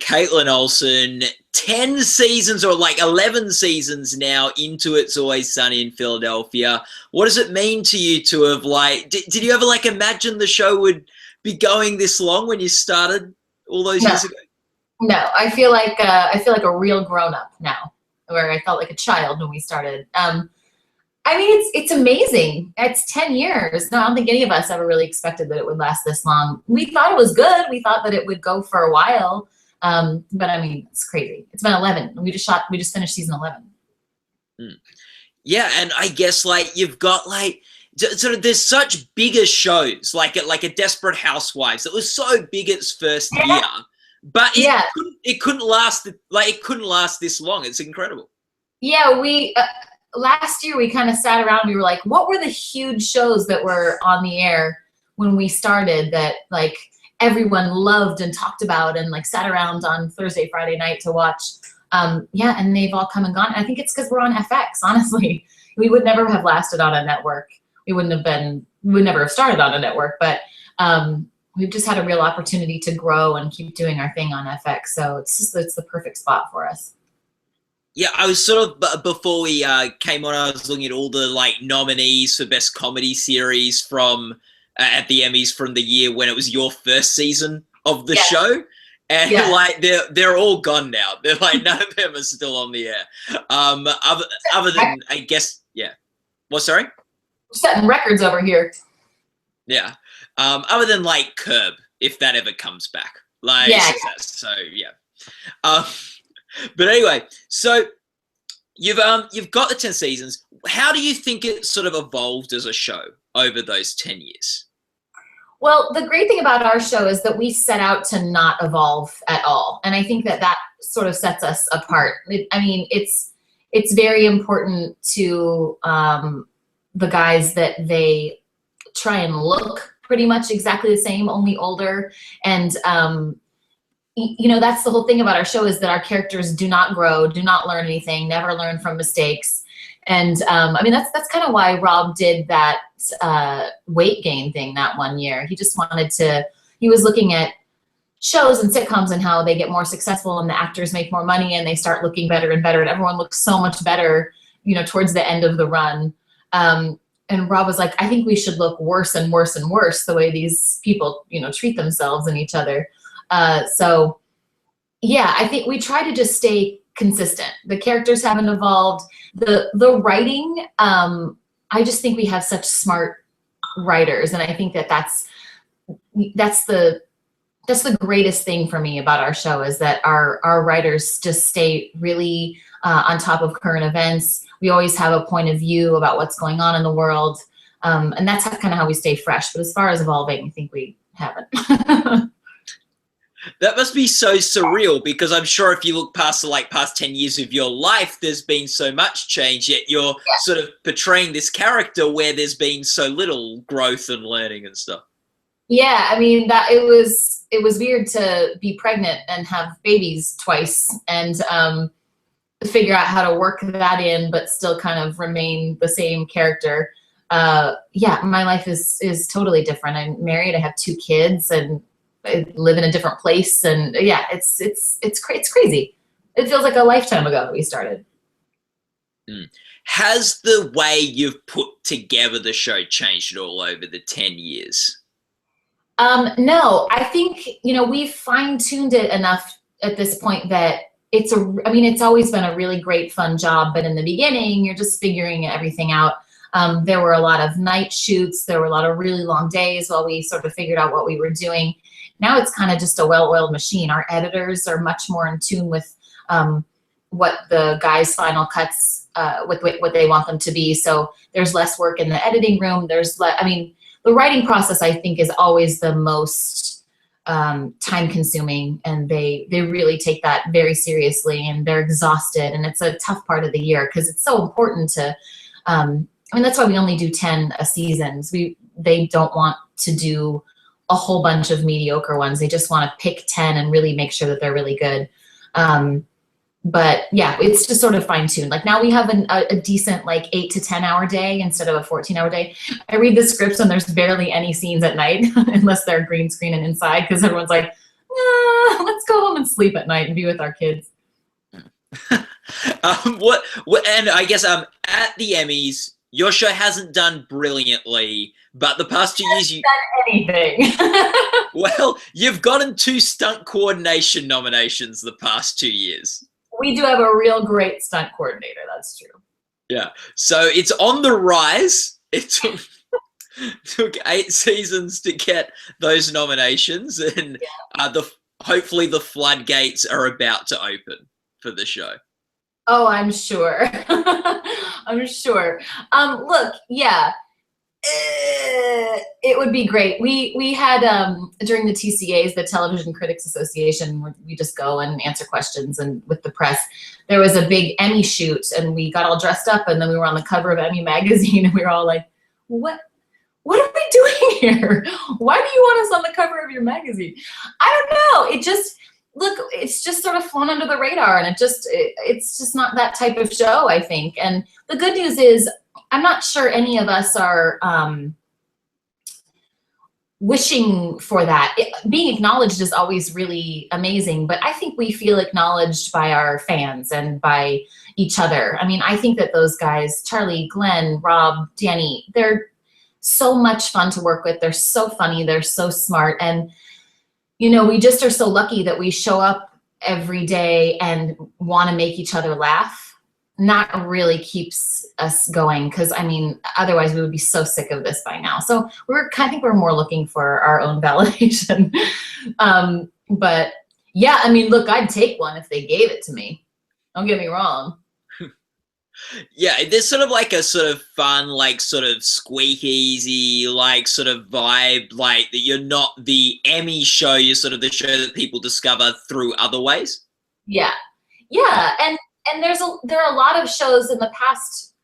Kaitlin Olson, 10 seasons or like 11 seasons now into It's Always Sunny in Philadelphia. What does it mean to you to have like, did you ever like imagine the show would be going this long when you started all those years ago? No, I feel like a real grown-up now, where I felt like a child when we started. I mean, it's amazing. It's 10 years. No, I don't think any of us ever really expected that it would last this long. We thought it was good. We thought that it would go for a while. But I mean, it's crazy. It's been 11. We just finished season 11. Yeah, and I guess like you've got like sort of there's such bigger shows like a Desperate Housewives that was so big its first year, but it couldn't last this long. It's incredible. Yeah, we last year we kind of sat around. We were like, what were the huge shows that were on the air when we started that like everyone loved and talked about and like sat around on Thursday, Friday night to watch. Yeah, and they've all come and gone. I think it's because we're on FX, honestly. We would never have lasted on a network. We would never have started on a network, but we've just had a real opportunity to grow and keep doing our thing on FX. So it's the perfect spot for us. Yeah, I was sort of, before we came on, I was looking at all the like nominees for Best Comedy Series from at the Emmys from the year when it was your first season of the show. And like they're all gone now. They're like none of them are still on the air. Other than I guess What, sorry? We're setting records over here. Yeah. Other than like Curb, if that ever comes back. Like so yeah. But anyway, so you've got the 10 seasons. How do you think it sort of evolved as a show over those 10 years? Well, the great thing about our show is that we set out to not evolve at all. And I think that sort of sets us apart. I mean, it's very important to the guys that they try and look pretty much exactly the same, only older. And, you know, that's the whole thing about our show is that our characters do not grow, do not learn anything, never learn from mistakes. And I mean, that's kind of why Rob did that weight gain thing that one year. He just he was looking at shows and sitcoms and how they get more successful and the actors make more money and they start looking better and better and everyone looks so much better, you know, towards the end of the run. And Rob was like, I think we should look worse and worse and worse the way these people, you know, treat themselves and each other. So yeah, I think we try to just stay consistent. The characters haven't evolved. The writing, I just think we have such smart writers, and I think that's the greatest thing for me about our show is that our writers just stay really on top of current events. We always have a point of view about what's going on in the world, and that's kind of how we stay fresh. But as far as evolving, I think we haven't. That must be so surreal because I'm sure if you look past the past 10 years of your life, there's been so much change, yet you're sort of portraying this character where there's been so little growth and learning and stuff. Yeah, I mean that it was weird to be pregnant and have babies twice and figure out how to work that in but still kind of remain the same character. Yeah, my life is totally different. I'm married, I have 2 kids, and I live in a different place, and yeah, it's crazy. It feels like a lifetime ago that we started. Has the way you've put together the show changed at all over the 10 years? No, I think, you know, we've fine-tuned it enough at this point that it's always been a really great, fun job, but in the beginning, you're just figuring everything out. There were a lot of night shoots. There were a lot of really long days while we sort of figured out what we were doing. Now it's kind of just a well-oiled machine. Our editors are much more in tune with what the guys' final cuts, with what they want them to be. So there's less work in the editing room. I mean, the writing process, I think, is always the most time-consuming, and they really take that very seriously, and they're exhausted, and it's a tough part of the year because it's so important to. I mean, that's why we only do 10 a season. They don't want to do a whole bunch of mediocre ones. They just want to pick 10 and really make sure that they're really good. But yeah, it's just sort of fine-tuned. Like now we have a decent 8 to 10 hour day instead of a 14-hour day. I read the scripts and there's barely any scenes at night unless they're green screen and inside because everyone's like, let's go home and sleep at night and be with our kids. What, and I guess at the Emmys, your show hasn't done brilliantly, but the past 2 years you done anything. Well, you've gotten 2 stunt coordination nominations the past 2 years. We do have a real great stunt coordinator, that's true. Yeah, so it's on the rise. It took 8 seasons to get those nominations, and hopefully the floodgates are about to open for the show. Oh, I'm sure. I'm sure. Look, yeah, it would be great. We had during the TCAs, the Television Critics Association, where we just go and answer questions, and with the press, there was a big Emmy shoot, and we got all dressed up, and then we were on the cover of Emmy magazine, and we were all like, what are we doing here? Why do you want us on the cover of your magazine? I don't know. It just, look, it's just sort of flown under the radar, and it's just not that type of show, I think. And the good news is, I'm not sure any of us are wishing for that. Being acknowledged is always really amazing, but I think we feel acknowledged by our fans and by each other. I mean, I think that those guys, Charlie, Glenn, Rob, Danny, they're so much fun to work with. They're so funny. They're so smart. And, you know, we just are so lucky that we show up every day and want to make each other laugh. Not really keeps us going, because I mean, otherwise we would be so sick of this by now. So I think we're more looking for our own validation. But yeah, I mean, look, I'd take one if they gave it to me. Don't get me wrong. Yeah, there's sort of like a sort of fun, like sort of squeak easy, like sort of vibe, like that you're not the Emmy show, you're sort of the show that people discover through other ways. Yeah. Yeah. And there are a lot of shows in the past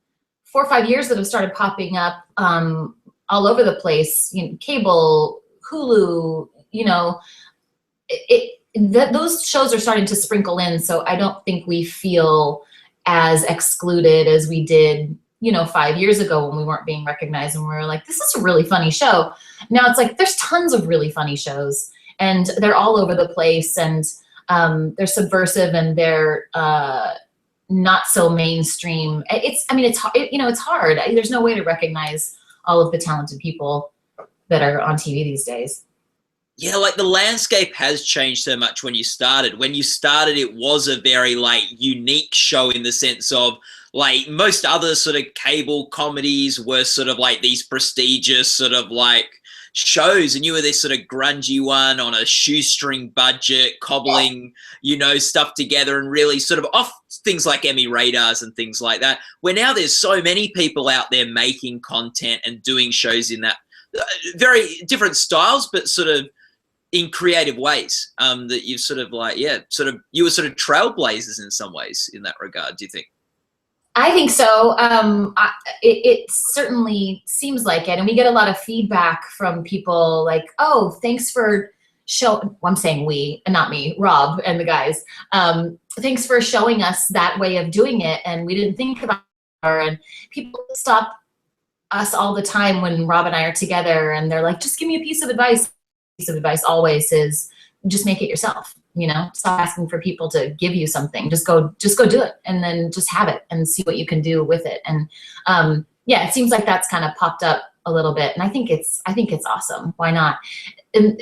4 or 5 years that have started popping up all over the place, you know, cable, Hulu, you know, those shows are starting to sprinkle in. So I don't think we feel as excluded as we did, you know, 5 years ago when we weren't being recognized and we were like, this is a really funny show. Now it's like, there's tons of really funny shows and they're all over the place, and they're subversive and they're not so mainstream. It's hard. There's no way to recognize all of the talented people that are on TV these days. Yeah, like the landscape has changed so much when you started. When you started, it was a very like unique show in the sense of like most other sort of cable comedies were sort of like these prestigious sort of like shows, and you were this sort of grungy one on a shoestring budget, cobbling, you know, stuff together and really sort of off things like Emmy radars and things like that. Where now there's so many people out there making content and doing shows in that very different styles, but sort of in creative ways, that you've sort of like, yeah, sort of, you were sort of trailblazers in some ways in that regard, do you think? I think so. It certainly seems like it. And we get a lot of feedback from people like, oh, thanks for I'm saying we, and not me, Rob and the guys. Thanks for showing us that way of doing it. And we didn't think about it. And people stop us all the time when Rob and I are together and they're like, just give me a piece of advice. Piece of advice always is just make it yourself. You know, stop asking for people to give you something. Just go do it, and then just have it and see what you can do with it. And yeah, it seems like that's kind of popped up a little bit, and I think it's awesome. Why not? And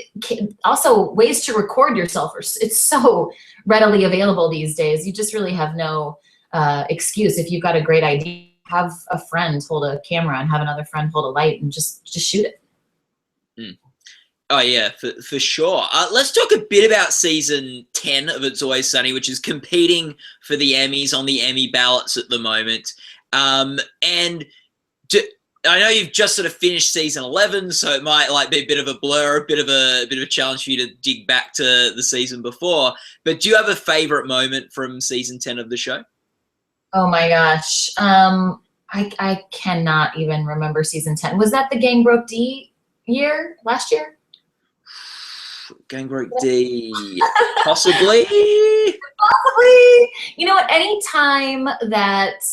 also ways to record yourself. It's so readily available these days. You just really have no excuse. If you've got a great idea, have a friend hold a camera and have another friend hold a light and just shoot it. Mm. Oh yeah, for sure. Let's talk a bit about season 10 of It's Always Sunny, which is competing for the Emmys on the Emmy ballots at the moment. And I know you've just sort of finished season 11, so it might like be a bit of a blur, a bit of a challenge for you to dig back to the season before. But do you have a favorite moment from season 10 of the show? Oh my gosh, I cannot even remember season 10. Was that the Gang Broke D year last year? Gang Broke D, possibly. Possibly. You know what? Any time that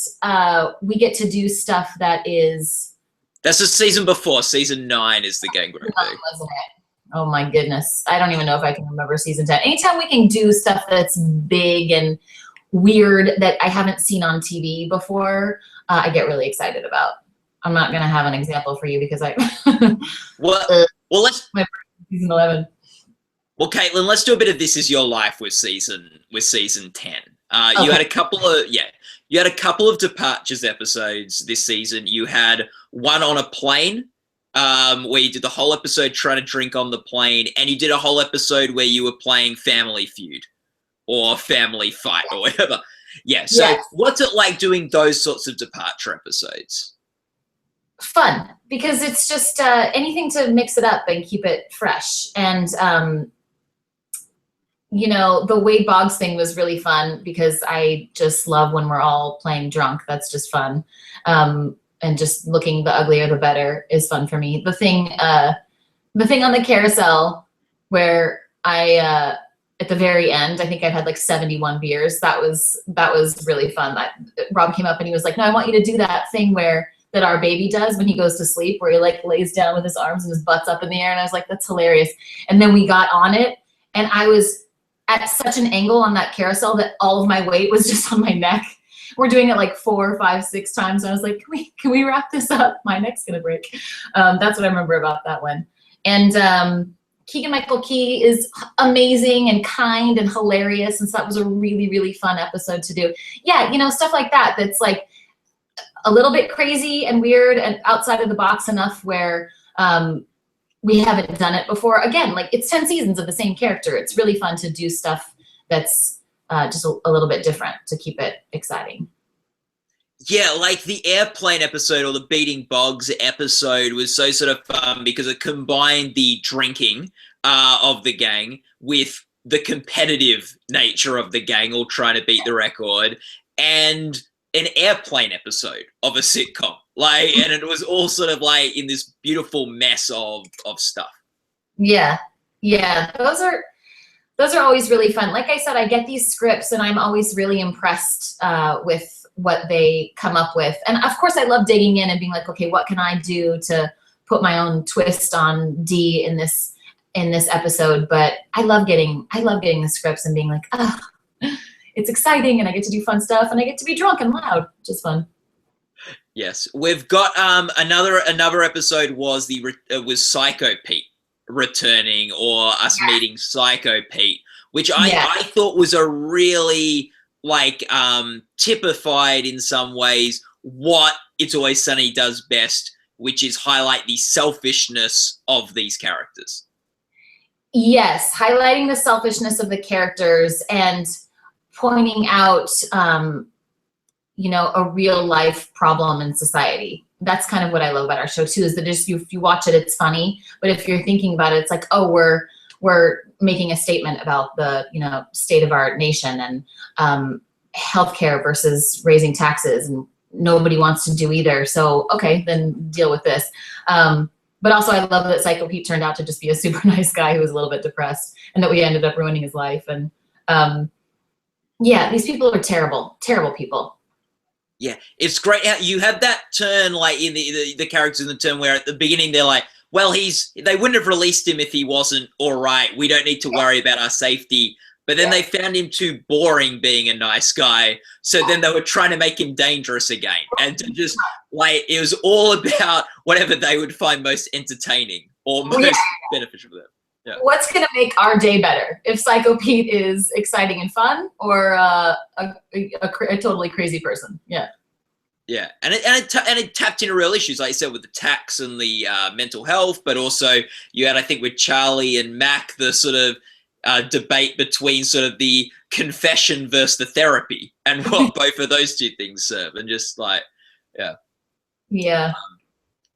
we get to do stuff that is. That's the season before. Season 9 is the Gang Broke D. Wasn't it? Oh my goodness. I don't even know if I can remember season 10. Anytime we can do stuff that's big and weird that I haven't seen on TV before, I get really excited about. I'm not gonna have an example for you because I well let's season 11. Well, Kaitlin, let's do a bit of This Is Your Life with season 10. Okay. You had a couple of departures episodes this season. You had one on a plane, where you did the whole episode trying to drink on the plane, and you did a whole episode where you were playing Family Feud or Family Fight or whatever. Yeah. So Yes. What's it like doing those sorts of departure episodes? Fun, because it's just anything to mix it up and keep it fresh. And you know, the Wade Boggs thing was really fun because I just love when we're all playing drunk. That's just fun. And just looking the uglier the better is fun for me. The thing on the carousel where I at the very end, I think I've had like 71 beers. That was really fun. Rob came up and he was like, "No, I want you to do that thing that our baby does when he goes to sleep, where he like lays down with his arms and his butt's up in the air." And I was like, "That's hilarious." And then we got on it, and I was at such an angle on that carousel that all of my weight was just on my neck. We're doing it like 4, 5, 6 times. And I was like, can we wrap this up? My neck's gonna break. That's what I remember about that one. And Keegan-Michael Key is amazing and kind and hilarious. And so that was a really, really fun episode to do. Yeah, you know, stuff like that. That's like a little bit crazy and weird and outside of the box enough where we haven't done it before. Again, like it's 10 seasons of the same character. It's really fun to do stuff that's just a little bit different to keep it exciting. Yeah, like the airplane episode or the Beating Boggs episode was so sort of fun because it combined the drinking of the gang with the competitive nature of the gang all trying to beat the record, and an airplane episode of a sitcom. Like, and it was all sort of like in this beautiful mess of stuff. Yeah. Those are always really fun. Like I said, I get these scripts and I'm always really impressed with what they come up with. And of course I love digging in and being like, okay, what can I do to put my own twist on D in this episode? But I love getting the scripts and being like, oh, it's exciting and I get to do fun stuff and I get to be drunk and loud, which is fun. Yes, we've got another episode was Psycho Pete returning, or us meeting Psycho Pete, which I thought was a really like typified in some ways what It's Always Sunny does best, which is highlight the selfishness of these characters. Yes, highlighting the selfishness of the characters and pointing out you know, a real life problem in society. That's kind of what I love about our show too, is that just if you watch it, it's funny. But if you're thinking about it, it's like, oh, we're making a statement about the, you know, state of our nation and healthcare versus raising taxes, and nobody wants to do either. So okay, then deal with this. But also I love that Psycho Pete turned out to just be a super nice guy who was a little bit depressed, and that we ended up ruining his life. And yeah, these people are terrible, terrible people. Yeah, it's great how you have that turn, like in the characters in the turn where at the beginning they're like, well, they wouldn't have released him if he wasn't all right. We don't need to worry about our safety. But then they found him too boring being a nice guy. So then they were trying to make him dangerous again. And to just like, it was all about whatever they would find most entertaining or most beneficial for them. Yeah. What's going to make our day better? If Psycho Pete is exciting and fun, or a totally crazy person? Yeah. Yeah, and it tapped into real issues, like you said, with the tax and the mental health, but also you had, I think, with Charlie and Mac, the sort of debate between sort of the confession versus the therapy, and what both of those two things serve, and just like, yeah.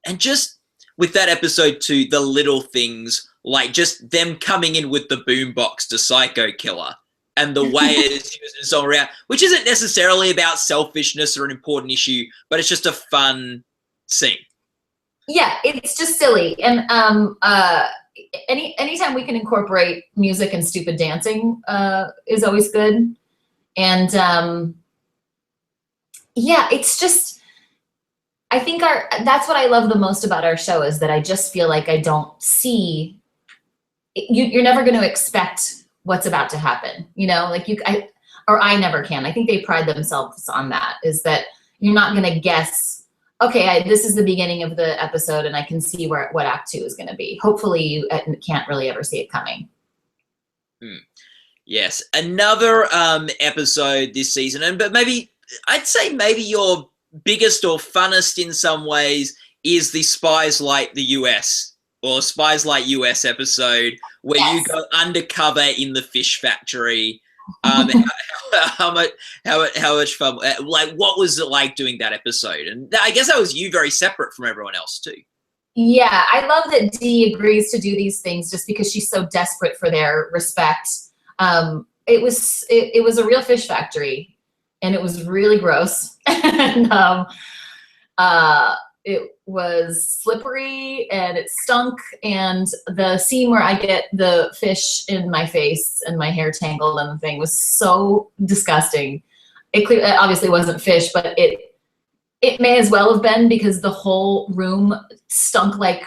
And just with that episode too, the little things, like just them coming in with the boombox to Psycho Killer and the way it is used and so around, which isn't necessarily about selfishness or an important issue, but it's just a fun scene. Yeah, it's just silly. And anytime we can incorporate music and stupid dancing is always good. And yeah, it's just, I think that's what I love the most about our show, is that I just feel like I don't see you're never going to expect what's about to happen. You know, like I never can. I think they pride themselves on that, is that you're not going to guess, okay, this is the beginning of the episode and I can see what act 2 is going to be. Hopefully you can't really ever see it coming. Yes, another episode this season, but maybe I'd say maybe your biggest or funnest in some ways is the Spies Like the US or Spies Like US episode where you go undercover in the fish factory. How much fun? Like, what was it like doing that episode? And I guess that was you very separate from everyone else too. Yeah, I love that Dee agrees to do these things just because she's so desperate for their respect. It was a real fish factory, and it was really gross. And it was slippery and it stunk. And the scene where I get the fish in my face and my hair tangled and the thing was so disgusting. It obviously wasn't fish, but it may as well have been, because the whole room stunk like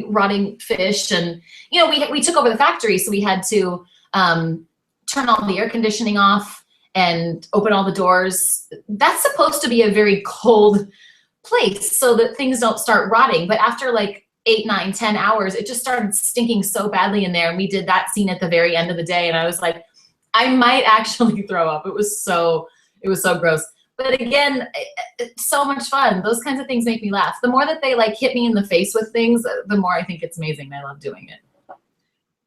rotting fish. And, you know, we took over the factory, so we had to turn all the air conditioning off and open all the doors. That's supposed to be a very cold place so that things don't start rotting. But after like 8, 9, 10 hours, it just started stinking so badly in there. And we did that scene at the very end of the day. And I was like, I might actually throw up. It was so gross. But again, it's so much fun. Those kinds of things make me laugh. The more that they like hit me in the face with things, the more I think it's amazing. I love doing it.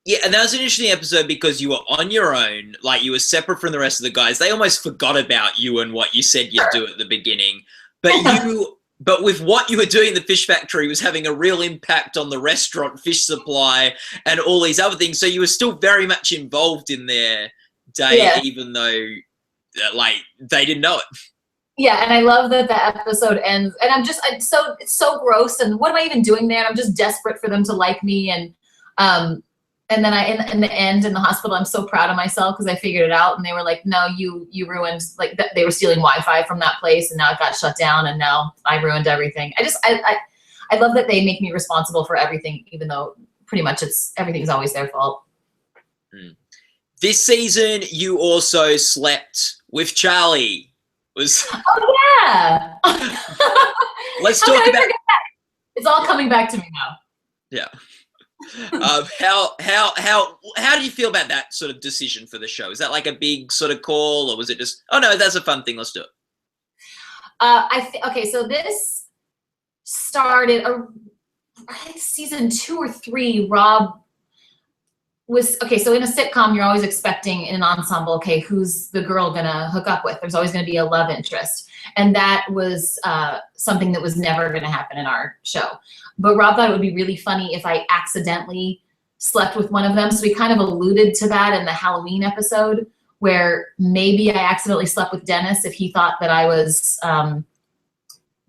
Yeah, and that was an interesting episode because you were on your own, like you were separate from the rest of the guys. They almost forgot about you and what you said you'd do at the beginning. But with what you were doing in the fish factory was having a real impact on the restaurant fish supply and all these other things. So you were still very much involved in their day, even though like they didn't know it. Yeah, and I love that the episode ends, and it's so gross. And what am I even doing there? I'm just desperate for them to like me. And then in the end, in the hospital, I'm so proud of myself because I figured it out. And they were like, "No, you ruined." Like they were stealing Wi-Fi from that place, and now it got shut down, and now I ruined everything. I love that they make me responsible for everything, even though pretty much everything's always their fault. This season, you also slept with Charlie. Oh yeah. Let's talk about. It's all coming back to me now. Yeah. How do you feel about that sort of decision for the show? Is that like a big sort of call, or was it just, oh no, that's a fun thing, let's do it? Okay, so this started I think season 2 or 3. Rob was so in a sitcom, you're always expecting in an ensemble, okay, who's the girl gonna hook up with? There's always gonna be a love interest. And that was something that was never gonna happen in our show. But Rob thought it would be really funny if I accidentally slept with one of them. So we kind of alluded to that in the Halloween episode, where maybe I accidentally slept with Dennis if he thought that I was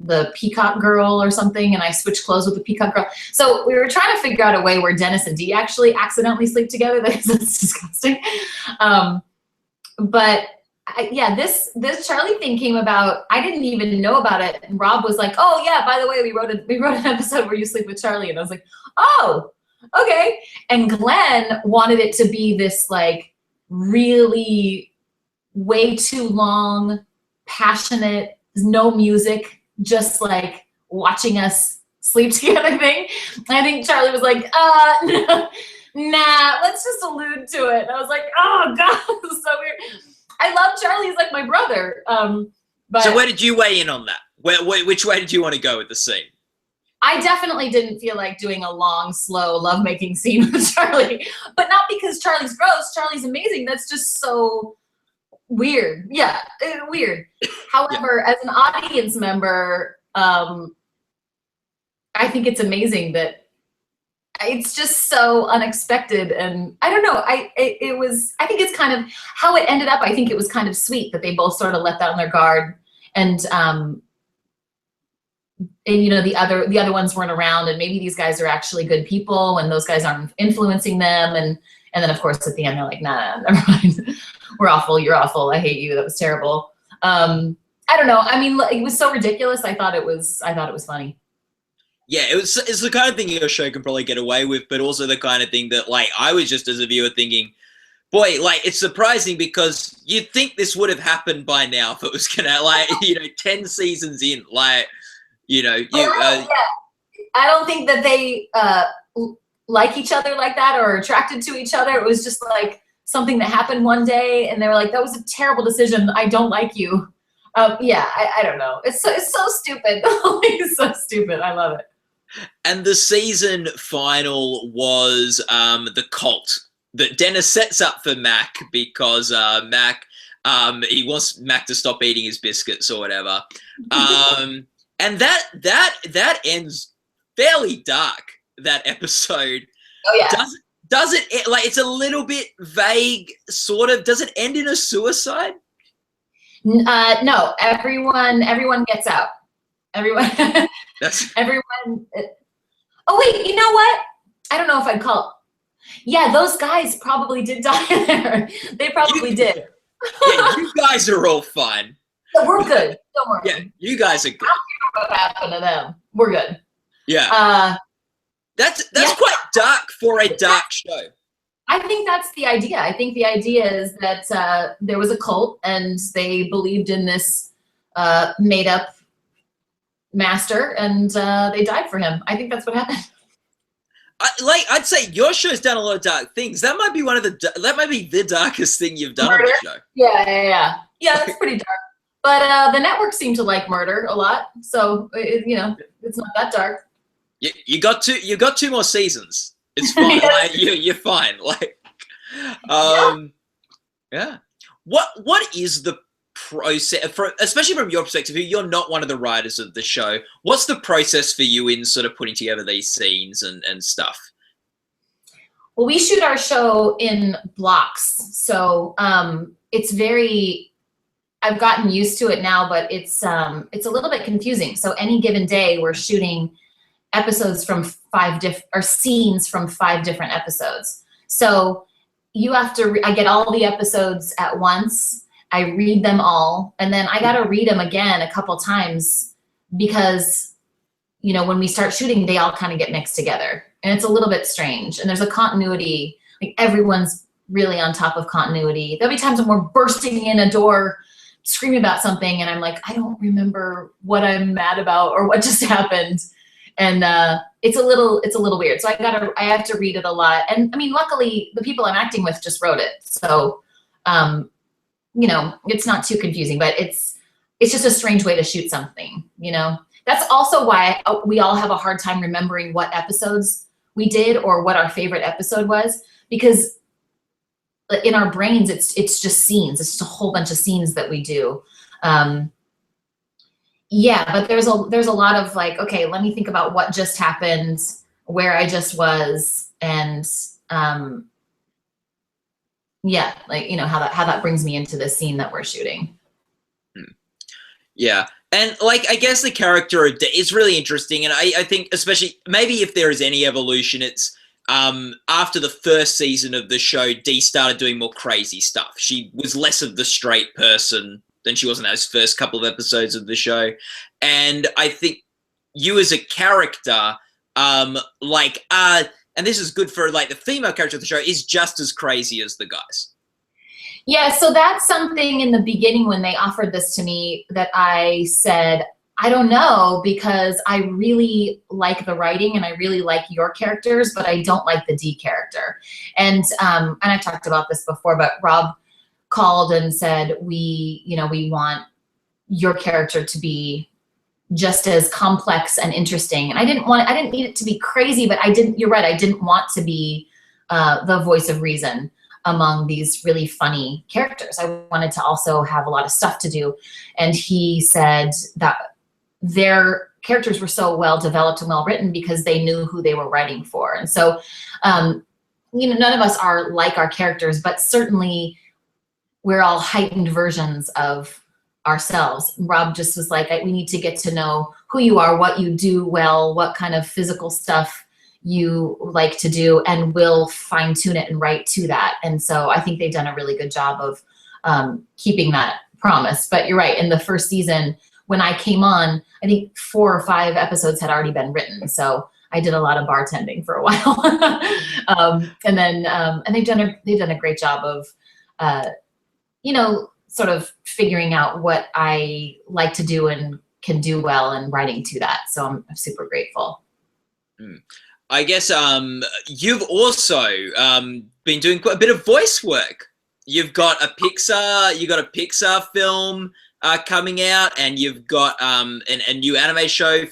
the peacock girl or something, and I switched clothes with the peacock girl. So we were trying to figure out a way where Dennis and Dee actually accidentally sleep together. That's disgusting. But this Charlie thing came about. I didn't even know about it. And Rob was like, "Oh yeah, by the way, we wrote an episode where you sleep with Charlie." And I was like, "Oh, okay." And Glenn wanted it to be this like really way too long, passionate, no music, just like watching us sleep together thing. And I think Charlie was like, nah, let's just allude to it. And I was like, oh God, this is so weird. I love Charlie. He's like my brother. But so where did you weigh in on that? Which way did you want to go with the scene? I definitely didn't feel like doing a long, slow lovemaking scene with Charlie, but not because Charlie's gross. Charlie's amazing. That's just so weird. Yeah, weird. However, as an audience member, I think it's amazing that it's just so unexpected. And I don't know, I think it's kind of how it ended up. I think it was kind of sweet that they both sort of let down their guard, and you know, the other ones weren't around, and maybe these guys are actually good people when those guys aren't influencing them. And then of course at the end they're like, nah, never mind. We're awful. You're awful. I hate you. That was terrible. I don't know. I mean, it was so ridiculous. I thought it was funny. Yeah, it's the kind of thing your show can probably get away with, but also the kind of thing that, like, I was just as a viewer thinking, boy, like, it's surprising because you'd think this would have happened by now if it was gonna, like, 10 seasons in, like, yeah. I don't think that they like each other like that or attracted to each other. It was just like something that happened one day, and they were like, "That was a terrible decision. I don't like you." Yeah, I don't know. It's so stupid. It's so stupid. I love it. And the season final was the cult that Dennis sets up for Mac because Mac, he wants Mac to stop eating his biscuits or whatever. And that ends fairly dark, that episode. Oh yeah. Does it, like, it's a little bit vague, sort of. Does it end in a suicide? No, everyone gets out. Everyone. Everyone. Oh wait, you know what? I don't know if I'd call it. Yeah, those guys probably did die there. They probably did. Yeah, you guys are all fine. So we're good. Don't worry. Yeah, you guys are good. I don't know what happened to them. We're good. Yeah. That's quite dark for a dark show. I think that's the idea. I think the idea is that there was a cult and they believed in this made-up master, and they died for him. I think that's what happened. I'd say your show's done a lot of dark things. That might be the darkest thing you've done on the show. Yeah, that's pretty dark. But the network seemed to like murder a lot, so it's not that dark. You got two more seasons. It's fine. Like, you're fine. Like, yeah. What is the process, especially from your perspective? You're not one of the writers of the show. What's the process for you in sort of putting together these scenes and stuff? Well, we shoot our show in blocks, so it's very. I've gotten used to it now, but it's a little bit confusing. So any given day, we're shooting episodes from scenes from 5 different episodes. So you have to, I get all the episodes at once. I read them all, and then I got to read them again a couple times because, when we start shooting, they all kind of get mixed together, and it's a little bit strange. And there's a continuity, like everyone's really on top of continuity. There'll be times when we're bursting in a door screaming about something, and I'm like, I don't remember what I'm mad about or what just happened. And it's a little weird. So I have to read it a lot. And I mean, luckily the people I'm acting with just wrote it. So, it's not too confusing, but it's just a strange way to shoot something, That's also why we all have a hard time remembering what episodes we did or what our favorite episode was, because in our brains, it's just scenes. It's just a whole bunch of scenes that we do. Yeah, but there's a lot of like, okay, let me think about what just happened, where I just was, and yeah, like how that brings me into the scene that we're shooting. Yeah, and like I guess the character is really interesting, and I think especially maybe if there is any evolution, it's after the first season of the show, Dee started doing more crazy stuff. She was less of the straight person than she was in those first couple of episodes of the show. And I think you as a character, and this is good for like the female character of the show, is just as crazy as the guys. Yeah, so that's something in the beginning when they offered this to me that I said, I don't know, because I really like the writing and I really like your characters, but I don't like the Dee character. And I talked about this before, but Rob called and said, we want your character to be just as complex and interesting. And I didn't need it to be crazy, but you're right. I didn't want to be the voice of reason among these really funny characters. I wanted to also have a lot of stuff to do. And he said that their characters were so well developed and well written because they knew who they were writing for. And so, none of us are like our characters, but certainly we're all heightened versions of ourselves. Rob just was like, we need to get to know who you are, what you do well, what kind of physical stuff you like to do, and we'll fine tune it and write to that. And so I think they've done a really good job of keeping that promise. But you're right, in the first season, when I came on, I think 4 or 5 episodes had already been written. So I did a lot of bartending for a while. And they've done a great job of, sort of figuring out what I like to do and can do well and writing to that. So I'm super grateful. I guess you've also been doing quite a bit of voice work. You've got a Pixar film coming out, and you've got a new anime show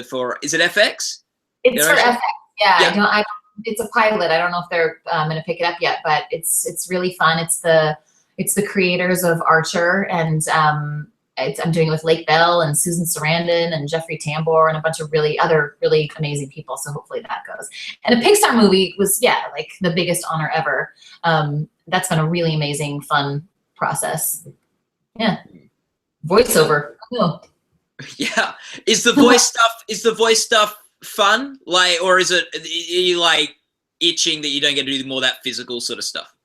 for is it FX? It's for FX. Yeah. It's a pilot. I don't know if they're going to pick it up yet, but it's really fun. It's the creators of Archer, and I'm doing it with Lake Bell and Susan Sarandon and Jeffrey Tambor and a bunch of really amazing people. So hopefully that goes. And a Pixar movie was, like the biggest honor ever. That's been a really amazing, fun process. Yeah. Voiceover. Oh. Yeah. Is the voice stuff fun? Like, or are you like itching that you don't get to do more of that physical sort of stuff?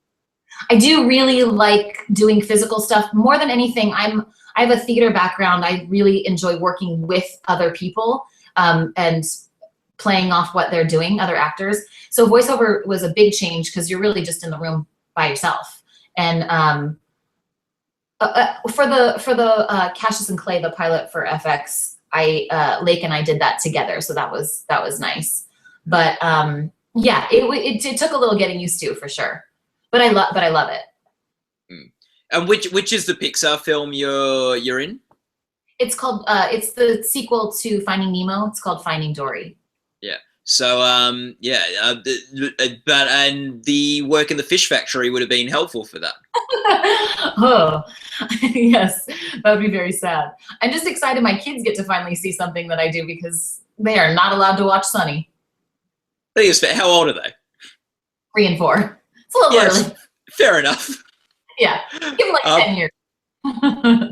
I do really like doing physical stuff more than anything. I have a theater background. I really enjoy working with other people and playing off what they're doing, other actors. So voiceover was a big change because you're really just in the room by yourself. And for the Cassius and Clay, the pilot for FX, Lake and I did that together. So that was nice. But it took a little getting used to, for sure. But I love it. And which is the Pixar film you're in? It's called it's the sequel to Finding Nemo. It's called Finding Dory. Yeah. So but the work in the fish factory would have been helpful for that. Oh, yes, that would be very sad. I'm just excited my kids get to finally see something that I do because they are not allowed to watch Sunny. I think it's fair. How old are they? 3 and 4. It's a little early. Fair enough. Yeah, give them like 10 years.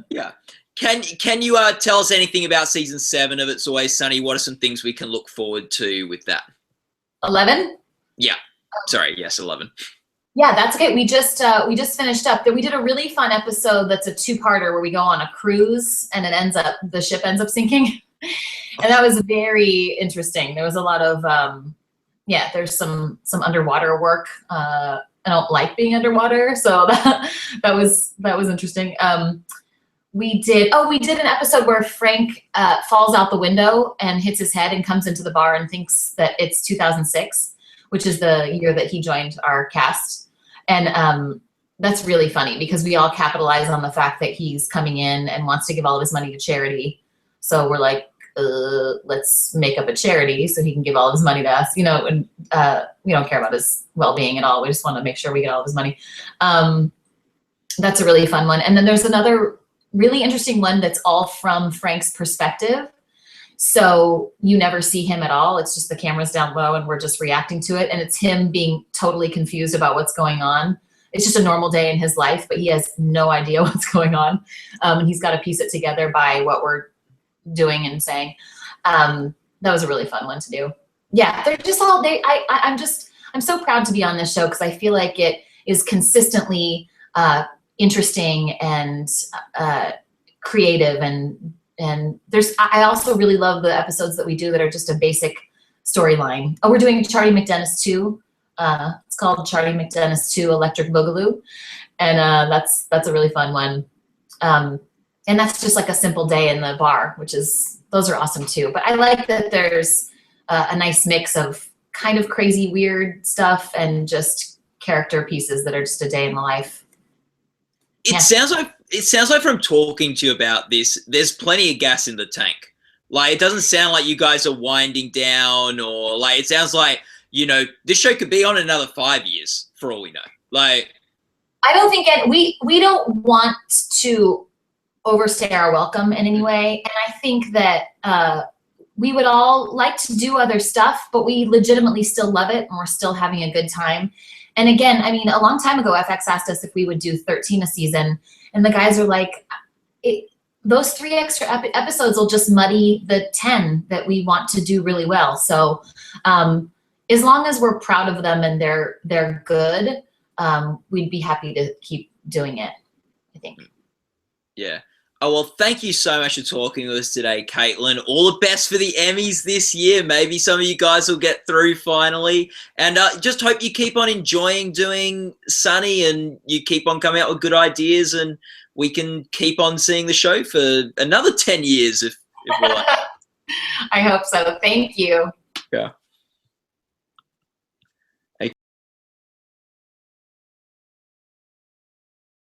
Yeah. Can you tell us anything about season 7 of It's Always Sunny? What are some things we can look forward to with that? 11? Yeah. Sorry. Yes, 11. Yeah, that's okay. We just finished up. We did a really fun episode that's a 2-parter where we go on a cruise and the ship ends up sinking. And that was very interesting. There was a lot of there's some underwater work. I don't like being underwater, so that was interesting. We did an episode where Frank falls out the window and hits his head and comes into the bar and thinks that it's 2006, which is the year that he joined our cast. And that's really funny because we all capitalize on the fact that he's coming in and wants to give all of his money to charity. So we're like, let's make up a charity so he can give all of his money to us, and we don't care about his well-being at all. We just want to make sure we get all of his money. That's a really fun one. And then there's another really interesting one that's all from Frank's perspective. So you never see him at all. It's just the camera's down low and we're just reacting to it. And it's him being totally confused about what's going on. It's just a normal day in his life, but he has no idea what's going on. And he's got to piece it together by what we're doing and saying. That was a really fun one to do. Yeah, they're just all I'm so proud to be on this show because I feel like it is consistently interesting and creative and I also really love the episodes that we do that are just a basic storyline. Oh, we're doing Charlie McDennis 2. It's called Charlie McDennis 2 Electric Boogaloo. And that's a really fun one. And that's just like a simple day in the bar, those are awesome too. But I like that there's a nice mix of kind of crazy, weird stuff and just character pieces that are just a day in the life. It sounds like from talking to you about this, there's plenty of gas in the tank. Like, it doesn't sound like you guys are winding down or like, it sounds like, this show could be on another 5 years for all we know. Like, I don't think we don't want to overstay our welcome in any way. And I think that we would all like to do other stuff, but we legitimately still love it and we're still having a good time. And again, I mean, a long time ago, FX asked us if we would do 13 a season. And the guys are like, those 3 extra episodes will just muddy the 10 that we want to do really well. So as long as we're proud of them and they're good, we'd be happy to keep doing it, I think. Yeah. Oh, well, thank you so much for talking with us today, Kaitlin. All the best for the Emmys this year. Maybe some of you guys will get through finally. And just hope you keep on enjoying doing Sunny and you keep on coming out with good ideas and we can keep on seeing the show for another 10 years if we like. I hope so. Thank you. Yeah.